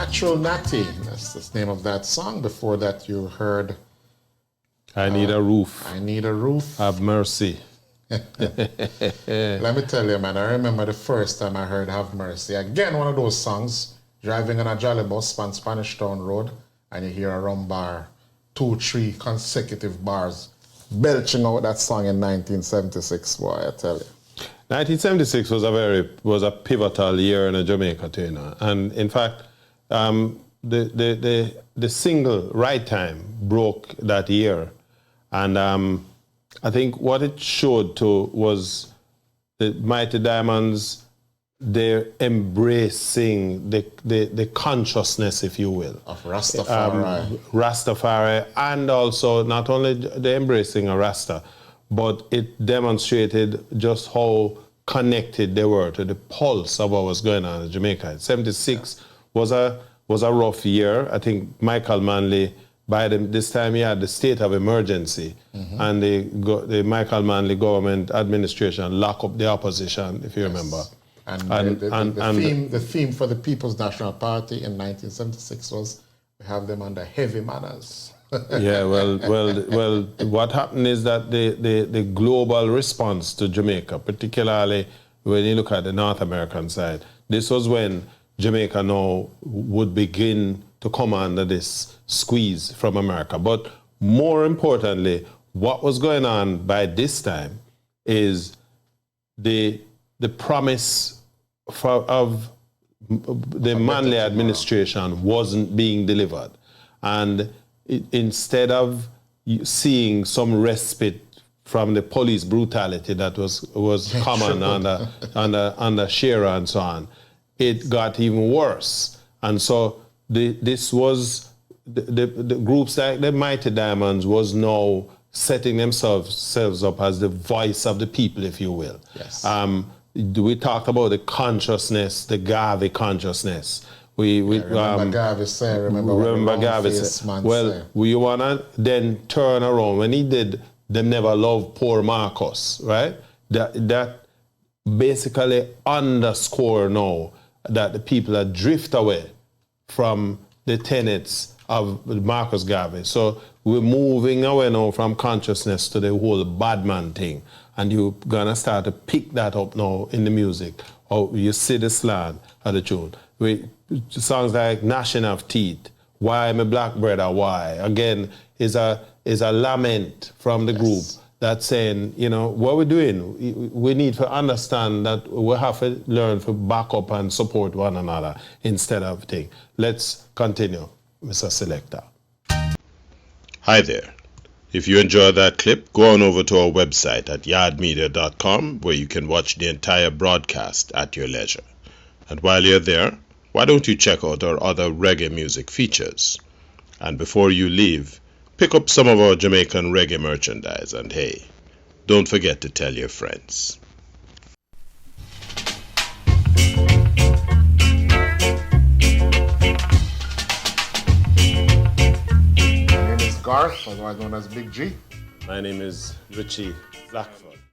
Natural Natty, that's the name of that song. Before that, you heard I Need a Roof. I Need a Roof. Have Mercy. Let me tell you, man, I remember the first time I heard Have Mercy. Again, one of those songs, driving on a jolly bus on Spanish Town Road, and you hear a rum bar, 2-3 consecutive bars, belching out that song in 1976, boy, I tell you. 1976 was a pivotal year in Jamaica too, you know. And in fact, the single Right Time broke that year, and I think what it showed to was the Mighty Diamonds. They're embracing the consciousness, if you will, of Rastafari. Rastafari, and also not only the embracing a Rasta, but it demonstrated just how connected they were to the pulse of what was going on in Jamaica. 76 was a rough year. I think Michael Manley, by this time he had the state of emergency, and the Michael Manley government administration locked up the opposition, if you remember. And the theme for the People's National Party in 1976 was we have them under heavy manners. Yeah, well. What happened is that the global response to Jamaica, particularly when you look at the North American side, this was when Jamaica now would begin to come under this squeeze from America. But more importantly, what was going on by this time is the promise of the Manley administration wasn't being delivered, and instead of seeing some respite from the police brutality that was common under Shearer and so on, it got even worse. And so this was the groups like the Mighty Diamonds was now setting themselves up as the voice of the people, if you will. Yes. We talked about the consciousness, the Garvey consciousness. Remember Garvey say, remember Garvey say. Well, we want to then turn around. When he did Them Never Love Poor Marcus, right? That basically underscore now that the people are drift away from the tenets of Marcus Garvey. So we're moving away now from consciousness to the whole bad man thing. And you're gonna start to pick that up now in the music. Or you see the slang of the tune. Songs like Gnashing of Teeth, Why My Black Brother, Why? Again, is a lament from the group that's saying, you know, what we're doing, we need to understand that we have to learn to back up and support one another instead of thing. Let's continue, Mr. Selector. Hi there. If you enjoyed that clip, go on over to our website at yardmedia.com, where you can watch the entire broadcast at your leisure. And while you're there, why don't you check out our other reggae music features? And before you leave, pick up some of our Jamaican reggae merchandise, and hey, don't forget to tell your friends. My name is Garth, otherwise known as Big G. My name is Richie Blackford.